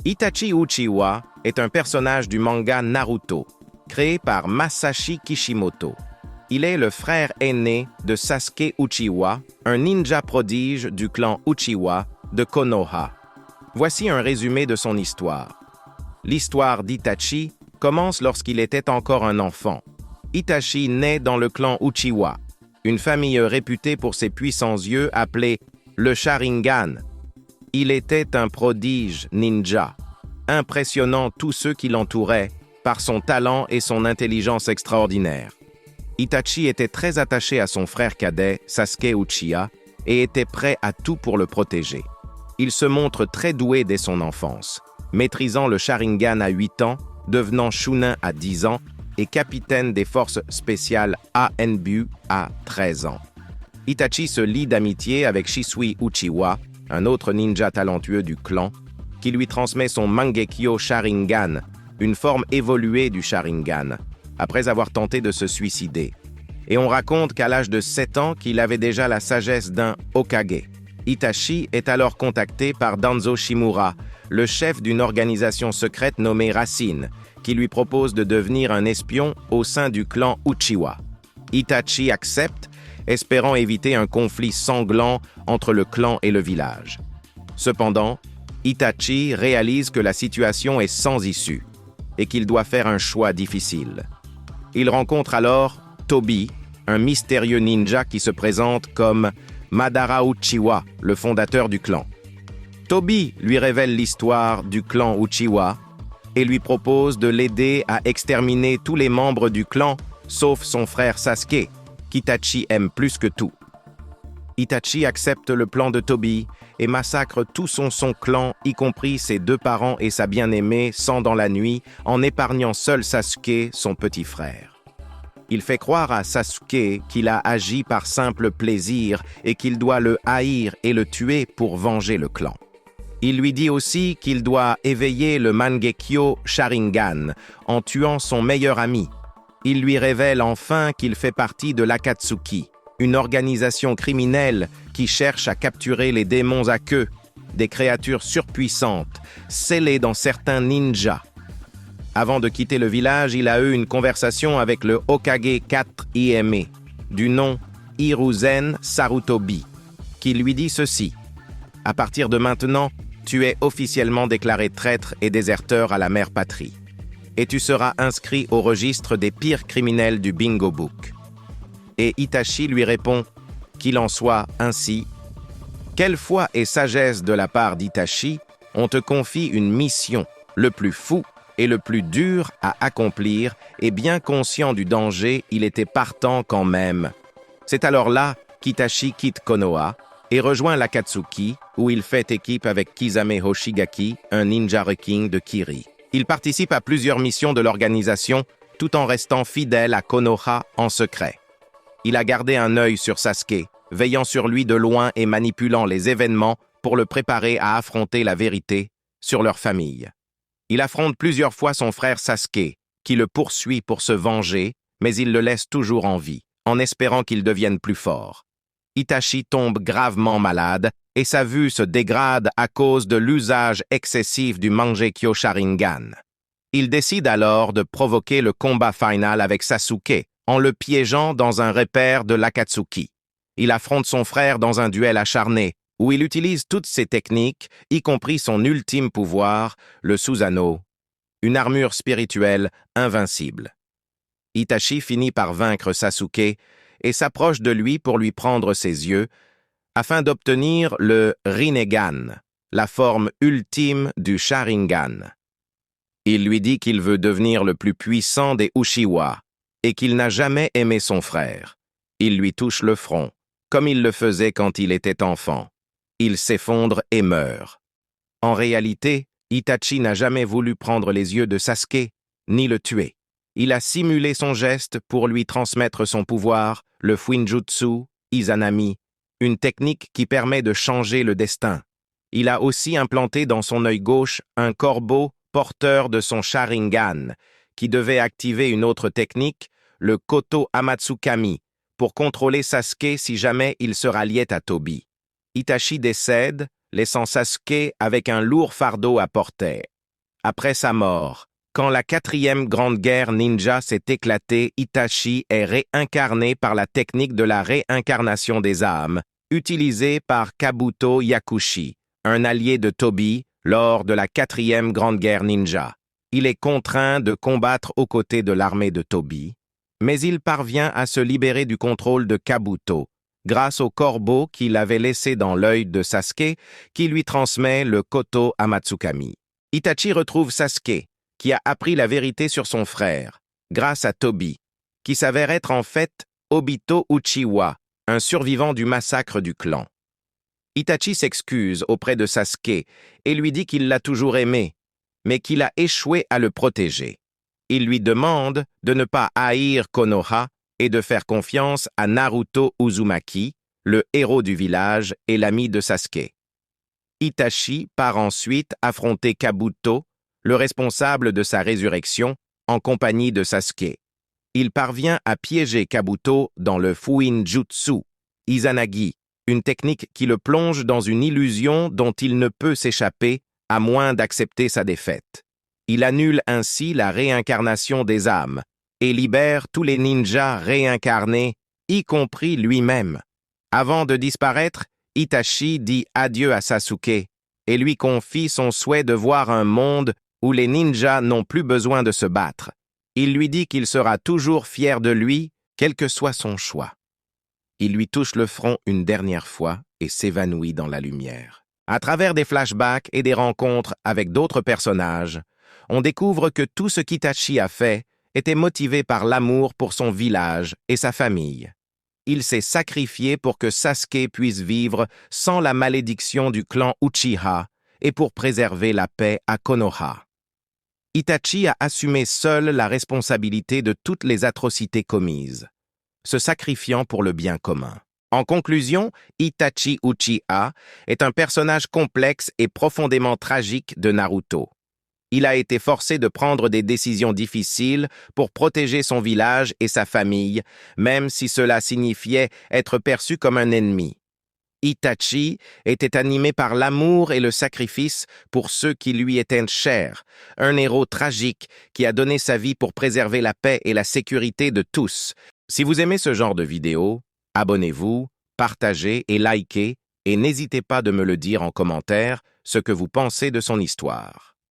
Itachi Uchiwa est un personnage du manga Naruto, créé par Masashi Kishimoto. Il est le frère aîné de Sasuke Uchiwa, un ninja prodige du clan Uchiwa de Konoha. Voici un résumé de son histoire. L'histoire d'Itachi commence lorsqu'il était encore un enfant. Itachi naît dans le clan Uchiwa, une famille réputée pour ses puissants yeux appelés le Sharingan. Il était un prodige ninja, impressionnant tous ceux qui l'entouraient par son talent et son intelligence extraordinaire. Itachi était très attaché à son frère cadet, Sasuke Uchiha, et était prêt à tout pour le protéger. Il se montre très doué dès son enfance, maîtrisant le Sharingan à 8 ans, devenant Chunin à 10 ans et capitaine des forces spéciales ANBU à 13 ans. Itachi se lie d'amitié avec Shisui Uchiwa, un autre ninja talentueux du clan, qui lui transmet son Mangekyo Sharingan, une forme évoluée du Sharingan, après avoir tenté de se suicider. Et on raconte qu'à l'âge de 7 ans, qu'il avait déjà la sagesse d'un Hokage. Itachi est alors contacté par Danzo Shimura, le chef d'une organisation secrète nommée Racine, qui lui propose de devenir un espion au sein du clan Uchiwa. Itachi accepte, espérant éviter un conflit sanglant entre le clan et le village. Cependant, Itachi réalise que la situation est sans issue et qu'il doit faire un choix difficile. Il rencontre alors Tobi, un mystérieux ninja qui se présente comme Madara Uchiwa, le fondateur du clan. Tobi lui révèle l'histoire du clan Uchiwa et lui propose de l'aider à exterminer tous les membres du clan, sauf son frère Sasuke, qu'Itachi aime plus que tout. Itachi accepte le plan de Tobi et massacre tout son clan, y compris ses 2 parents et sa bien-aimée, dans la nuit, en épargnant seul Sasuke, son petit frère. Il fait croire à Sasuke qu'il a agi par simple plaisir et qu'il doit le haïr et le tuer pour venger le clan. Il lui dit aussi qu'il doit éveiller le Mangekyo Sharingan en tuant son meilleur ami. Il lui révèle enfin qu'il fait partie de l'Akatsuki, une organisation criminelle qui cherche à capturer les démons à queue, des créatures surpuissantes, scellées dans certains ninjas. Avant de quitter le village, il a eu une conversation avec le Hokage 4 Hime, du nom Hiruzen Sarutobi, qui lui dit ceci: « À partir de maintenant, tu es officiellement déclaré traître et déserteur à la mère patrie, et tu seras inscrit au registre des pires criminels du Bingo Book. » Et Itachi lui répond qu'il en soit ainsi. Quelle foi et sagesse de la part d'Itachi, on te confie une mission, le plus fou et le plus dur à accomplir, et bien conscient du danger, il était partant quand même. C'est alors là qu'Itachi quitte Konoha et rejoint l'Akatsuki, où il fait équipe avec Kisame Hoshigaki, un ninja reking de Kiri. Il participe à plusieurs missions de l'organisation, tout en restant fidèle à Konoha en secret. Il a gardé un œil sur Sasuke, veillant sur lui de loin et manipulant les événements pour le préparer à affronter la vérité sur leur famille. Il affronte plusieurs fois son frère Sasuke, qui le poursuit pour se venger, mais il le laisse toujours en vie, en espérant qu'il devienne plus fort. Itachi tombe gravement malade et sa vue se dégrade à cause de l'usage excessif du Mangekyo Sharingan. Il décide alors de provoquer le combat final avec Sasuke, en le piégeant dans un repère de l'Akatsuki. Il affronte son frère dans un duel acharné, où il utilise toutes ses techniques, y compris son ultime pouvoir, le Susanoo, une armure spirituelle invincible. Itachi finit par vaincre Sasuke et s'approche de lui pour lui prendre ses yeux, afin d'obtenir le Rinnegan, la forme ultime du Sharingan. Il lui dit qu'il veut devenir le plus puissant des Uchiwa et qu'il n'a jamais aimé son frère. Il lui touche le front, comme il le faisait quand il était enfant. Il s'effondre et meurt. En réalité, Itachi n'a jamais voulu prendre les yeux de Sasuke, ni le tuer. Il a simulé son geste pour lui transmettre son pouvoir, le Fuinjutsu Izanami, une technique qui permet de changer le destin. Il a aussi implanté dans son œil gauche un corbeau porteur de son Sharingan, qui devait activer une autre technique, le Koto Amatsukami, pour contrôler Sasuke si jamais il se ralliait à Tobi. Itachi décède, laissant Sasuke avec un lourd fardeau à porter. après sa mort. Quand la 4e grande guerre ninja s'est éclatée, Itachi est réincarné par la technique de la réincarnation des âmes, utilisée par Kabuto Yakushi, un allié de Tobi, lors de la 4e grande guerre ninja. Il est contraint de combattre aux côtés de l'armée de Tobi, mais il parvient à se libérer du contrôle de Kabuto, grâce au corbeau qu'il avait laissé dans l'œil de Sasuke, qui lui transmet le Koto Amatsukami. Itachi retrouve Sasuke, qui a appris la vérité sur son frère, grâce à Tobi, qui s'avère être en fait Obito Uchiwa, un survivant du massacre du clan. Itachi s'excuse auprès de Sasuke et lui dit qu'il l'a toujours aimé, mais qu'il a échoué à le protéger. Il lui demande de ne pas haïr Konoha et de faire confiance à Naruto Uzumaki, le héros du village et l'ami de Sasuke. Itachi part ensuite affronter Kabuto, le responsable de sa résurrection, en compagnie de Sasuke. Il parvient à piéger Kabuto dans le Fuin Jutsu, Izanagi, une technique qui le plonge dans une illusion dont il ne peut s'échapper à moins d'accepter sa défaite. Il annule ainsi la réincarnation des âmes et libère tous les ninjas réincarnés, y compris lui-même. Avant de disparaître, Itachi dit adieu à Sasuke et lui confie son souhait de voir un monde où les ninjas n'ont plus besoin de se battre. Il lui dit qu'il sera toujours fier de lui, quel que soit son choix. Il lui touche le front une dernière fois et s'évanouit dans la lumière. À travers des flashbacks et des rencontres avec d'autres personnages, on découvre que tout ce qu'Itachi a fait était motivé par l'amour pour son village et sa famille. Il s'est sacrifié pour que Sasuke puisse vivre sans la malédiction du clan Uchiha et pour préserver la paix à Konoha. Itachi a assumé seul la responsabilité de toutes les atrocités commises, se sacrifiant pour le bien commun. En conclusion, Itachi Uchiha est un personnage complexe et profondément tragique de Naruto. Il a été forcé de prendre des décisions difficiles pour protéger son village et sa famille, même si cela signifiait être perçu comme un ennemi. Itachi était animé par l'amour et le sacrifice pour ceux qui lui étaient chers, un héros tragique qui a donné sa vie pour préserver la paix et la sécurité de tous. Si vous aimez ce genre de vidéo, abonnez-vous, partagez et likez, et n'hésitez pas de me le dire en commentaire ce que vous pensez de son histoire.